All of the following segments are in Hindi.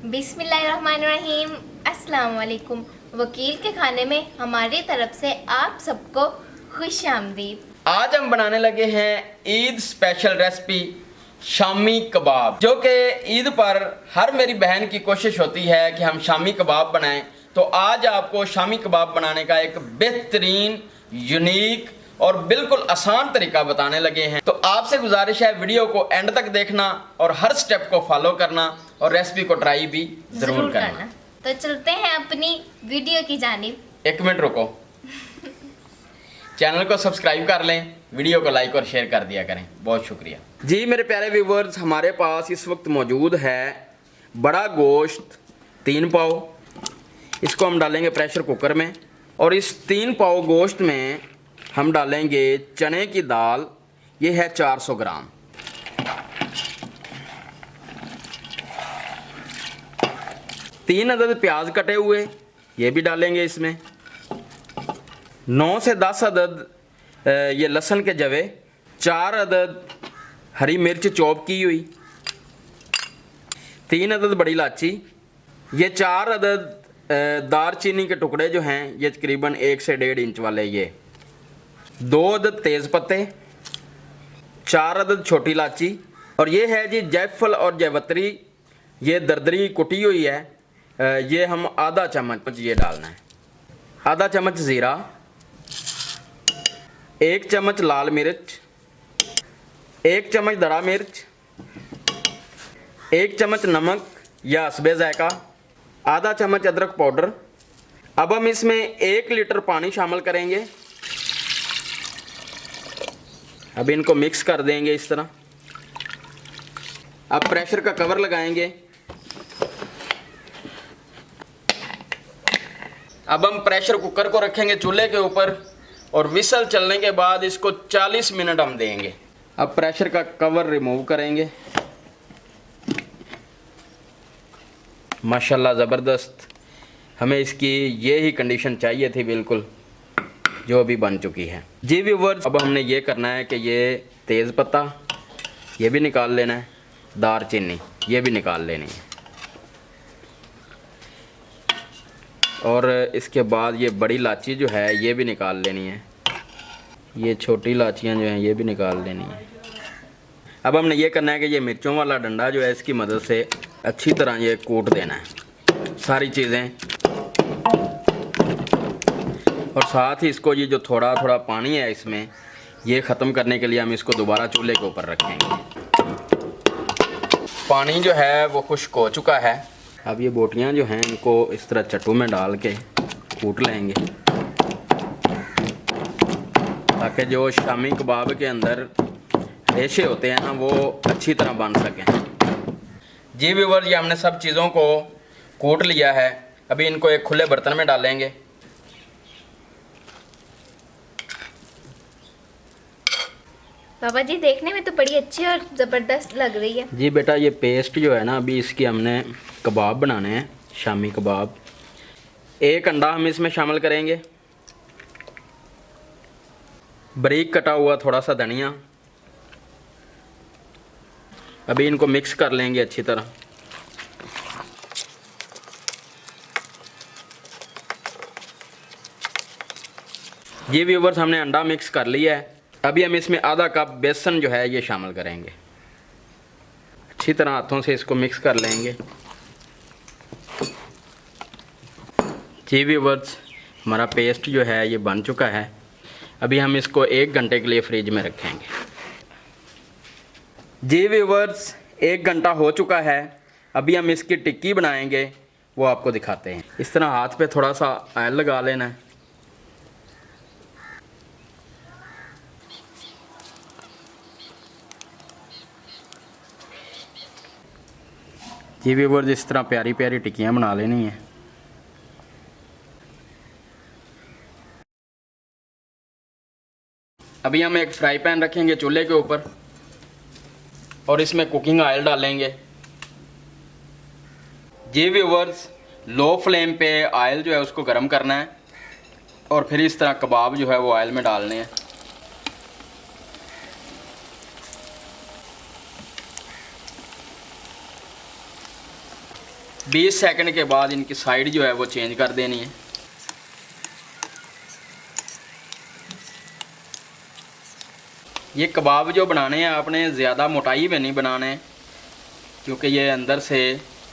बिस्मिल्लाहिर्रहमानिर्रहीम। अस्सलाम वालेकुम। वकील के खाने में हमारी तरफ से आप सबको खुश आमदीद। आज हम बनाने लगे हैं ईद स्पेशल रेसिपी शामी कबाब, जो कि ईद पर हर मेरी बहन की कोशिश होती है कि हम शामी कबाब बनाएं। तो आज आपको शामी कबाब बनाने का एक बेहतरीन, यूनिक और बिल्कुल आसान तरीका बताने लगे हैं। तो आपसे गुजारिश है वीडियो को एंड तक देखना और हर स्टेप को फॉलो करना और रेसिपी को ट्राई भी जरूर करना। तो चलते हैं अपनी वीडियो की जानिब। एक मिनट रुको, चैनल को सब्सक्राइब कर लें, वीडियो को लाइक और शेयर कर दिया करें। बहुत शुक्रिया जी मेरे प्यारे व्यूवर्स। हमारे पास इस वक्त मौजूद है बड़ा गोश्त 3 पाव। इसको हम डालेंगे प्रेशर कुकर में और इस 3 पाव गोश्त में हम डालेंगे चने की दाल। ये है 400 ग्राम। तीन अदद प्याज कटे हुए, ये भी डालेंगे इसमें। 9 से 10 अदद ये लहसुन के जवे। 4 अदद हरी मिर्च चॉप की हुई। 3 अदद बड़ी इलायची। ये 4 अदद दारचीनी के टुकड़े जो हैं, ये तकरीबन 1 से 1.5 इंच वाले। ये 2 अदद तेज़ पत्ते। 4 अदद छोटी इलायची। और ये है जी जायफल और जावित्री, ये दरदरी कुटी हुई है। ये हम आधा चम्मच ये डालना है। आधा चम्मच ज़ीरा, 1 चम्मच लाल मिर्च, 1 चम्मच दरा मिर्च, 1 चम्मच नमक या हस्बे ज़ायका, आधा चम्मच अदरक पाउडर। अब हम इसमें 1 लीटर पानी शामिल करेंगे। अब इनको मिक्स कर देंगे इस तरह। अब प्रेशर का कवर लगाएंगे। अब हम प्रेशर कुकर को रखेंगे चूल्हे के ऊपर और विसल चलने के बाद इसको 40 मिनट हम देंगे। अब प्रेशर का कवर रिमूव करेंगे। माशाल्लाह ज़बरदस्त, हमें इसकी ये ही कंडीशन चाहिए थी बिल्कुल, जो अभी बन चुकी है जी व्यूवर्स। अब हमने ये करना है कि ये तेज़ पत्ता ये भी निकाल लेना है, दारचीनी ये भी निकाल लेनी है, और इसके बाद ये बड़ी इलायची जो है ये भी निकाल लेनी है। ये छोटी इलायचियाँ जो हैं ये भी निकाल लेनी है। अब हमने ये करना है कि ये मिर्चों वाला डंडा जो है इसकी मदद से अच्छी तरह ये कूट देना है सारी चीज़ें, और साथ ही इसको ये जो थोड़ा थोड़ा पानी है इसमें, ये ख़त्म करने के लिए हम इसको दोबारा चूल्हे के ऊपर रखेंगे। पानी जो है वो खुश्क हो चुका है। अब ये बोटियां जो हैं इनको इस तरह चट्टू में डाल के कूट लेंगे, ताकि जो शामी कबाब के अंदर रेशे होते हैं ना वो अच्छी तरह बन सकें जी व्यूअर्स। ये हमने सब चीज़ों को कूट लिया है। अभी इनको एक खुले बर्तन में डालेंगे। बाबा जी देखने में तो बड़ी अच्छी और ज़बरदस्त लग रही है जी बेटा। ये पेस्ट जो है ना, अभी इसकी हमने कबाब बनाने हैं, शामी कबाब। 1 अंडा हम इसमें शामिल करेंगे। बारीक कटा हुआ थोड़ा सा धनिया। अभी इनको मिक्स कर लेंगे अच्छी तरह। जी व्यूवर्स, हमने अंडा मिक्स कर लिया है। अभी हम इसमें आधा कप बेसन जो है ये शामिल करेंगे। अच्छी तरह हाथों से इसको मिक्स कर लेंगे। जी व्यूवर्स, हमारा पेस्ट जो है ये बन चुका है। अभी हम इसको 1 घंटे के लिए फ्रिज में रखेंगे। जी व्यूवर्स, 1 घंटा हो चुका है। अभी हम इसकी टिक्की बनाएंगे, वो आपको दिखाते हैं। इस तरह हाथ पे थोड़ा सा ऑयल लगा लेना है। जी व्यूवर्स, इस तरह प्यारी प्यारी टिक्कियाँ बना लेनी है। अभी हम एक फ्राई पैन रखेंगे चूल्हे के ऊपर और इसमें कुकिंग ऑयल डालेंगे। जी व्यूवर्स, लो फ्लेम पे ऑयल जो है उसको गर्म करना है और फिर इस तरह कबाब जो है वो ऑयल में डालने हैं। 20 सेकंड के बाद इनकी साइड जो है वो चेंज कर देनी है। ये कबाब जो बनाने हैं आपने ज़्यादा मोटाई में नहीं बनाने, क्योंकि ये अंदर से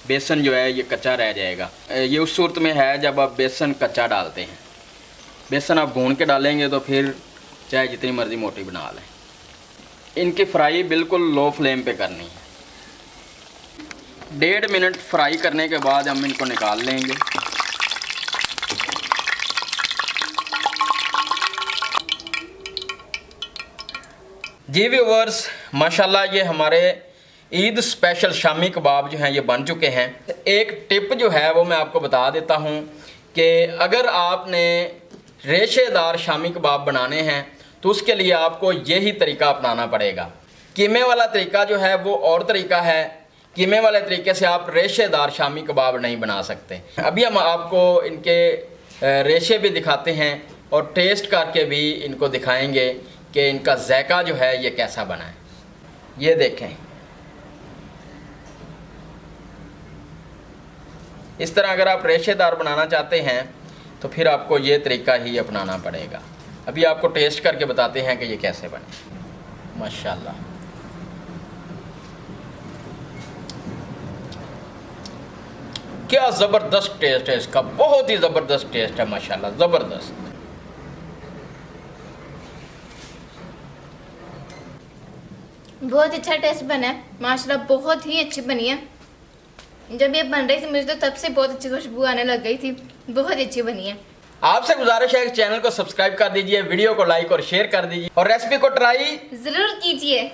बेसन जो है ये कच्चा रह जाएगा। ये उस सूरत में है जब आप बेसन कच्चा डालते हैं। बेसन आप भून के डालेंगे तो फिर चाहे जितनी मर्ज़ी मोटी बना लें। इनकी फ्राई बिल्कुल लो फ्लेम पे करनी है। 1.5 मिनट फ्राई करने के बाद हम इनको निकाल लेंगे। जी व्यूअर्स, माशाल्लाह ये हमारे ईद स्पेशल शामी कबाब जो हैं ये बन चुके हैं। एक टिप जो है वो मैं आपको बता देता हूँ कि अगर आपने रेशेदार शामी कबाब बनाने हैं तो उसके लिए आपको यही तरीका अपनाना पड़ेगा। कीमे वाला तरीका जो है वो और तरीका है। कीमे वाले तरीके से आप रेशेदार शामी कबाब नहीं बना सकते। अभी हम आपको इनके रेशे भी दिखाते हैं और टेस्ट करके भी इनको दिखाएंगे कि इनका जायका जो है ये कैसा बना है। ये देखें, इस तरह अगर आप रेशेदार बनाना चाहते हैं तो फिर आपको ये तरीका ही अपनाना पड़ेगा। अभी आपको टेस्ट करके बताते हैं कि ये कैसे बने। माशाल्लाह, क्या ज़बरदस्त टेस्ट है इसका, बहुत ही ज़बरदस्त टेस्ट है माशाल्लाह, ज़बरदस्त। बहुत अच्छा टेस्ट बना है माशाल्लाह, बहुत ही अच्छी बनी है। जब ये बन रही थी मुझे तो तब से बहुत अच्छी खुशबू आने लग गई थी। बहुत अच्छी बनी है। आपसे गुजारिश है कि चैनल को सब्सक्राइब कर दीजिए, वीडियो को लाइक और शेयर कर दीजिए और रेसिपी को ट्राई ज़रूर कीजिए।